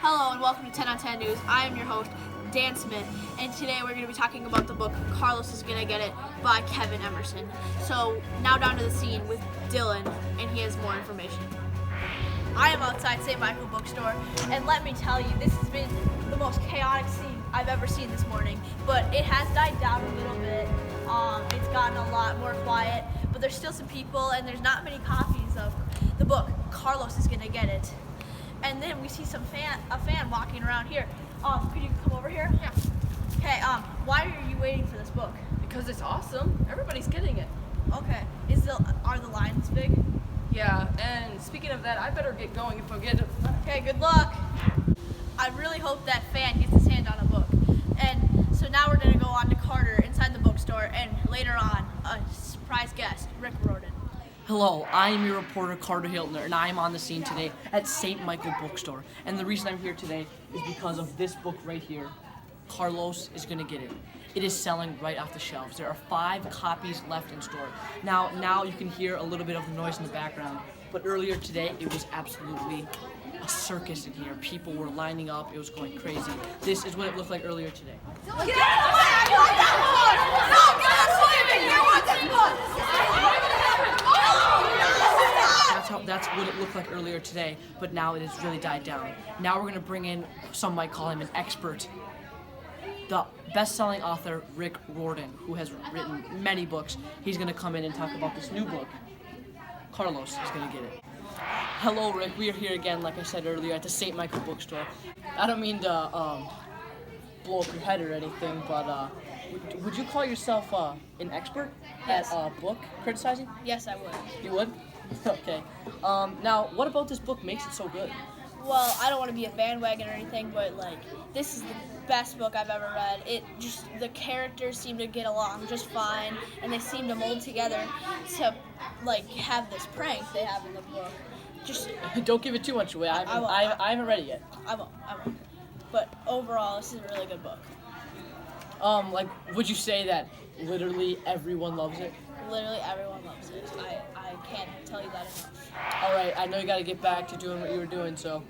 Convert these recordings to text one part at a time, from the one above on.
Hello and welcome to 10 on 10 News. I am your host, Dan Smith, and today we're going to be talking about the book Carlos Is Gonna Get It by Kevin Emerson. So now down to the scene with Dylan, and he has more information. I am outside St. Michael Bookstore, and let me tell you, this has been the most chaotic scene I've ever seen this morning, but it has died down a little bit. It's gotten a lot more quiet, but there's still some people, and there's not many copies of the book Carlos Is Gonna Get It. And then we see a fan walking around here. Could you come over here? Yeah. Okay, why are you waiting for this book? Because it's awesome. Everybody's getting it. Okay. Are the lines big? Yeah, and speaking of that, I better get going if I get it. Okay, good luck. I really hope that fan gets his hand on a book. And so now we're gonna go on to Carter inside the bookstore, and later on, a surprise guest, Rick Roden. Hello, I am your reporter Carter Hiltner, and I am on the scene today at St. Michael Bookstore. And the reason I'm here today is because of this book right here, Carlos Is Gonna Get It. It is selling right off the shelves. There are 5 copies left in store. Now you can hear a little bit of the noise in the background, but earlier today it was absolutely a circus in here. People were lining up, it was going crazy. This is what it looked like earlier today. Get out of the way! I want that book! No, get us leaving! I want this book! That's what it looked like earlier today, but now it has really died down. Now we're gonna bring in, some might call him an expert, the best-selling author Rick Riordan, who has written many books. He's gonna come in and talk about this new book, Carlos Is Gonna Get It. Hello, Rick. We are here again, like I said earlier, at the St. Michael Bookstore. I don't mean to blow up your head or anything, but would you call yourself an expert at book criticizing? Yes, I would. You would? Okay. Now, what about this book makes it so good? Well, I don't want to be a bandwagon or anything, but this is the best book I've ever read. The characters seem to get along just fine, and they seem to mold together to have this prank they have in the book. Don't give it too much away. I haven't read it yet. I won't. But overall, this is a really good book. Would you say that literally everyone loves it? Literally everyone loves it. I can't tell you that enough. All right, I know you got to get back to doing what you were doing, so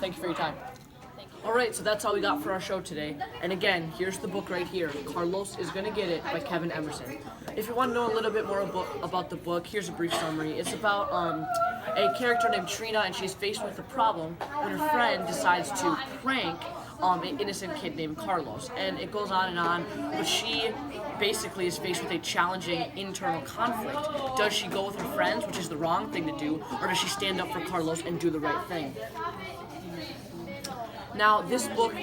thank you for your time. Thank you. All right, so that's all we got for our show today. And again, here's the book right here, Carlos Is Gonna Get It by Kevin Emerson. If you want to know a little bit more about the book, here's a brief summary. It's about a character named Trina, and she's faced with a problem when her friend decides to prank an innocent kid named Carlos, and it goes on and on, but she basically is faced with a challenging internal conflict. Does she go with her friends, which is the wrong thing to do, or does she stand up for Carlos and do the right thing? Now, this book,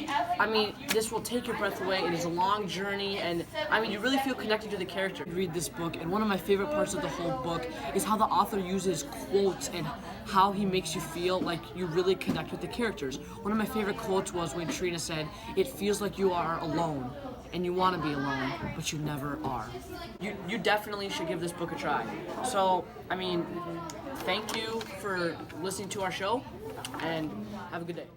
this will take your breath away. It is a long journey, and you really feel connected to the character. Read this book, and one of my favorite parts of the whole book is how the author uses quotes and how he makes you feel like you really connect with the characters. One of my favorite quotes was when Trina said, "It feels like you are alone, and you want to be alone, but you never are." You definitely should give this book a try. So, thank you for listening to our show, and have a good day.